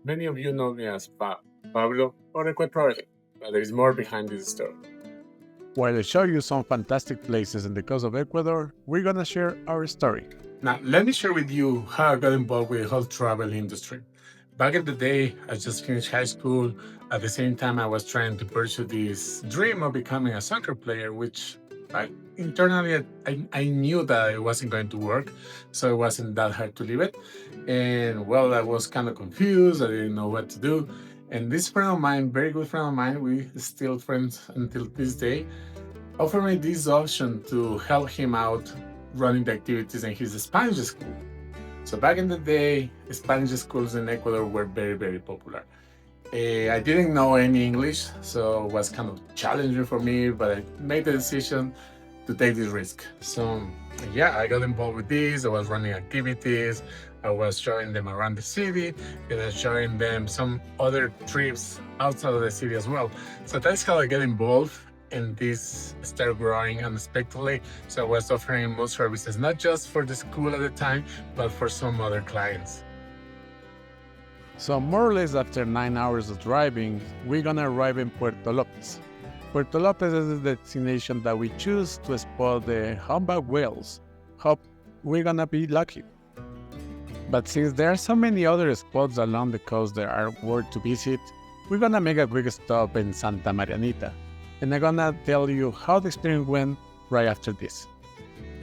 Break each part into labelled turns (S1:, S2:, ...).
S1: Many of you know me as Pablo or Ecuatraveling, but there is more behind this story.
S2: While I show you some fantastic places in the coast of Ecuador, we're gonna share our story.
S1: Now, let me share with you how I got involved with the whole travel industry. Back in the day, I just finished high school. At the same time, I was trying to pursue this dream of becoming a soccer player, which internally I knew that it wasn't going to work, so it wasn't that hard to leave it. And well, I was kind of confused. I didn't know what to do. And this friend of mine, very good friend of mine, we still friends until this day, offered me this option to help him out running the activities in his Spanish school. So back in the day, Spanish schools in Ecuador were very, very popular. I didn't know any English, so it was kind of challenging for me, but I made the decision to take this risk. So yeah, I got involved with this. I was running activities. I was showing them around the city and I showing them some other trips outside of the city as well. So that's how I got involved, and this started growing unexpectedly. So I was offering most services, not just for the school at the time, but for some other clients.
S2: So more or less after 9 hours of driving, we're gonna arrive in Puerto López. Puerto López is the destination that we choose to spot the humpback whales. Hope we're gonna be lucky. But since there are so many other spots along the coast that are worth to visit, we're gonna make a quick stop in Santa Marianita. And I'm gonna tell you how the experience went right after this.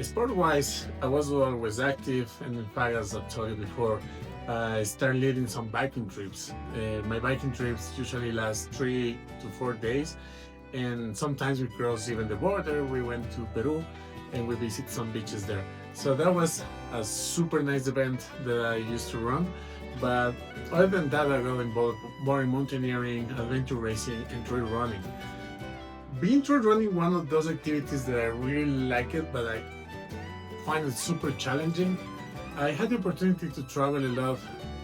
S1: Sport-wise, I was always active, and in fact, as I told you before, I started leading some biking trips. My biking trips usually last 3 to 4 days, and sometimes we cross even the border. We went to Peru, and we visit some beaches there. So that was a super nice event that I used to run. But other than that, I got involved more in mountaineering, adventure racing, and trail running. Being trail running one of those activities that I really like it, but I find it super challenging. I had the opportunity to travel a lot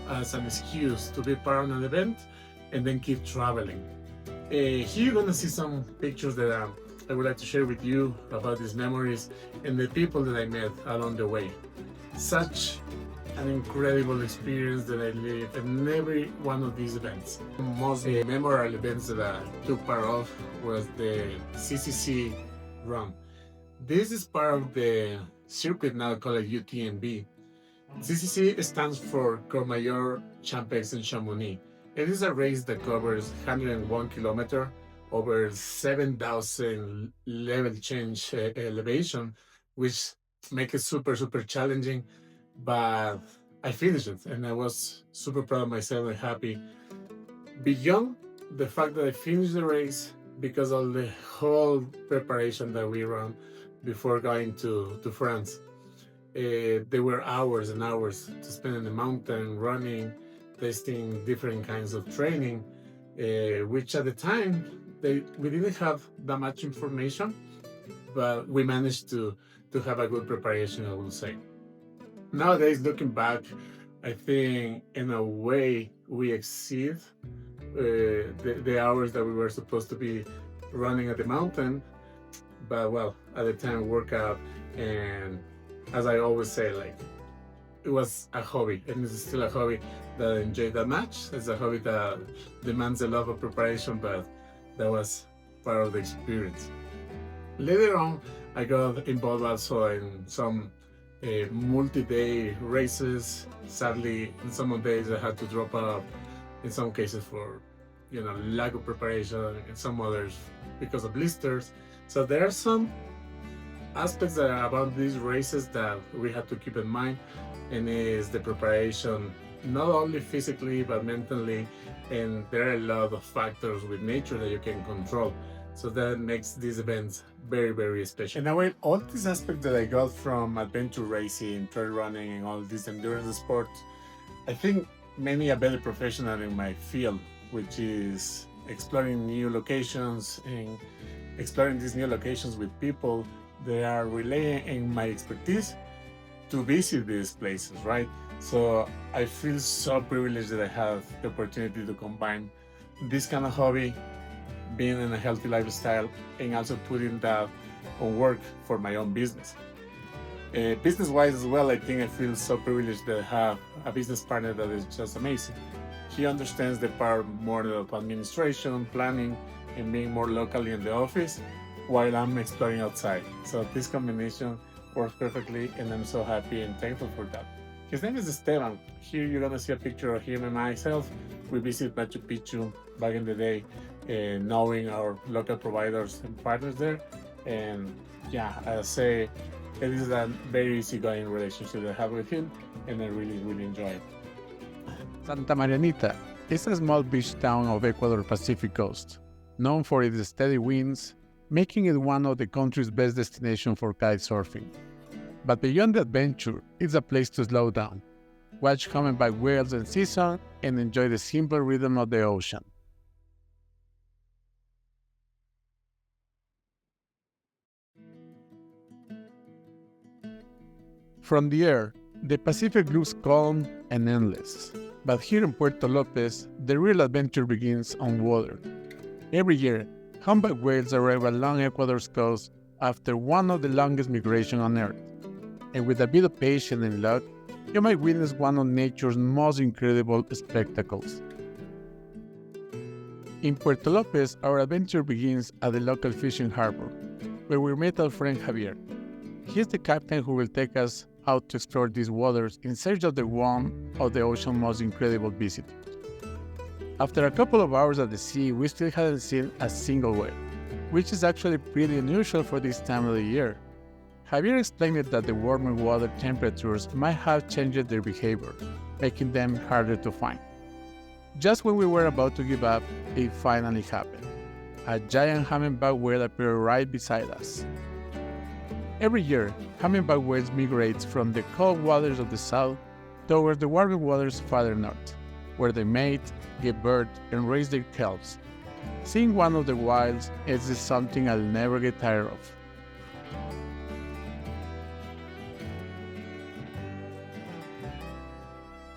S1: as an excuse to be part of an event and then keep traveling. Here you're gonna see some pictures that I would like to share with you about these memories and the people that I met along the way. Such an incredible experience that I lived in every one of these events. The most memorable events that I took part of was the CCC run. This is part of the circuit now called UTMB. CCC stands for Courmayeur, Champex, and Chamonix. It is a race that covers 101 kilometers over 7,000 level change elevation, which makes it super, super challenging. But I finished it, and I was super proud of myself and happy. Beyond the fact that I finished the race, because of the whole preparation that we run before going to France. There were hours and hours to spend in the mountain running, testing different kinds of training, which at the time we didn't have that much information, but we managed to have a good preparation, I will say. Nowadays, looking back, I think in a way we exceed the hours that we were supposed to be running at the mountain. But well, at the time, workout, and as I always say, like, it was a hobby, and it's still a hobby that I enjoy that much. It's a hobby that demands a lot of preparation, but that was part of the experience. Later on, I got involved also in some multi-day races. Sadly, in some of the days I had to drop out. In some cases for lack of preparation, and some others because of blisters. So there are some aspects that are about these races that we have to keep in mind, and is the preparation, not only physically but mentally, and there are a lot of factors with nature that you can control, so that makes these events very, very special. In a way, all these aspects that I got from adventure racing, trail running, and all these endurance sports, I think made me a better professional in my field, which is exploring new locations and exploring these new locations with people that are relaying my expertise to visit these places, right? So I feel so privileged that I have the opportunity to combine this kind of hobby, being in a healthy lifestyle, and also putting that on work for my own business. Business-wise as well, I think I feel so privileged that I have a business partner that is just amazing. He understands the part more of administration, planning, and being more locally in the office, while I'm exploring outside. So this combination works perfectly, and I'm so happy and thankful for that. His name is Esteban. Here you're gonna see a picture of him and myself. We visited Machu Picchu back in the day, knowing our local providers and partners there. And yeah, I say it is a very easygoing relationship I have with him, and I really, really enjoy it.
S2: Santa Marianita is a small beach town of Ecuador Pacific coast, known for its steady winds, making it one of the country's best destinations for kitesurfing. But beyond the adventure, it's a place to slow down, watch humpback whales in season, and enjoy the simple rhythm of the ocean. From the air, the Pacific looks calm and endless. But here in Puerto López, the real adventure begins on water. Every year, humpback whales arrive along Ecuador's coast after one of the longest migrations on Earth. And with a bit of patience and luck, you might witness one of nature's most incredible spectacles. In Puerto López, our adventure begins at the local fishing harbor, where we meet our friend Javier. He is the captain who will take us out to explore these waters in search of the one of the ocean's most incredible visitors. After a couple of hours at the sea, we still hadn't seen a single whale, which is actually pretty unusual for this time of the year. Javier explained that the warmer water temperatures might have changed their behavior, making them harder to find. Just when we were about to give up, it finally happened. A giant humpback whale appeared right beside us. Every year, humpback whales migrate from the cold waters of the south towards the warmer waters farther north, where they mate, give birth, and raise their calves. Seeing one of the wilds is just something I'll never get tired of.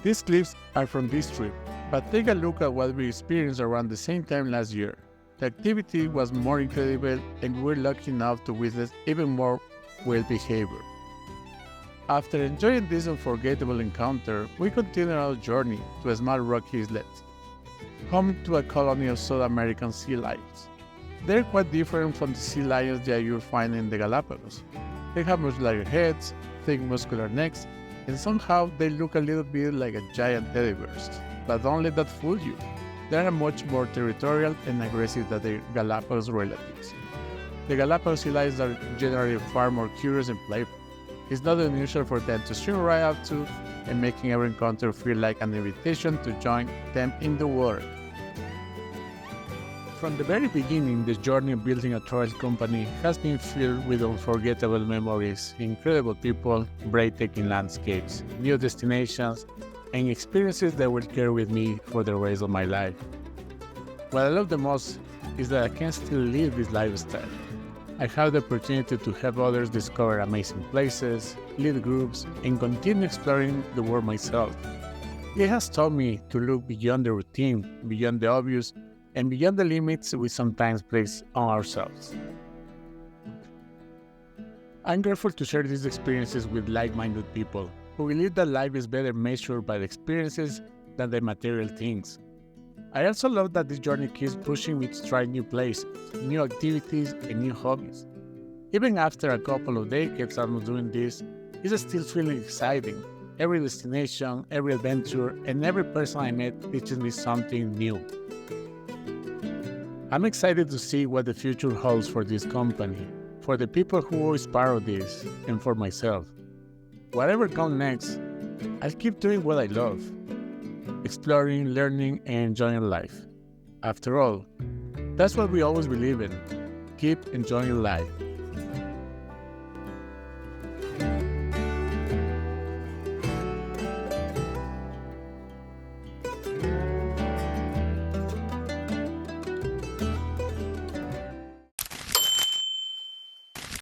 S2: These clips are from this trip, but take a look at what we experienced around the same time last year. The activity was more incredible, and we were lucky enough to witness even more whale behavior. After enjoying this unforgettable encounter, we continued our journey to a small rocky islet, home to a colony of South American sea lions. They're quite different from the sea lions that you'll find in the Galapagos. They have much larger heads, thick muscular necks, and somehow they look a little bit like a giant teddy bears. But don't let that fool you. They are much more territorial and aggressive than their Galapagos relatives. The Galapagos sea lions are generally far more curious and playful. It's not unusual for them to swim right up to and making every encounter feel like an invitation to join them in the water. From the very beginning, the journey of building a travel company has been filled with unforgettable memories, incredible people, breathtaking landscapes, new destinations, and experiences that will carry with me for the rest of my life. What I love the most is that I can still live this lifestyle. I have the opportunity to help others discover amazing places, lead groups, and continue exploring the world myself. It has taught me to look beyond the routine, beyond the obvious, and beyond the limits we sometimes place on ourselves. I'm grateful to share these experiences with like-minded people who believe that life is better measured by the experiences than the material things. I also love that this journey keeps pushing me to try new places, new activities, and new hobbies. Even after a couple of decades of doing this, it's still feeling exciting. Every destination, every adventure, and every person I met teaches me something new. I'm excited to see what the future holds for this company, for the people who are part of this, and for myself. Whatever comes next, I'll keep doing what I love. Exploring, learning, and enjoying life. After all, that's what we always believe in. Keep enjoying life.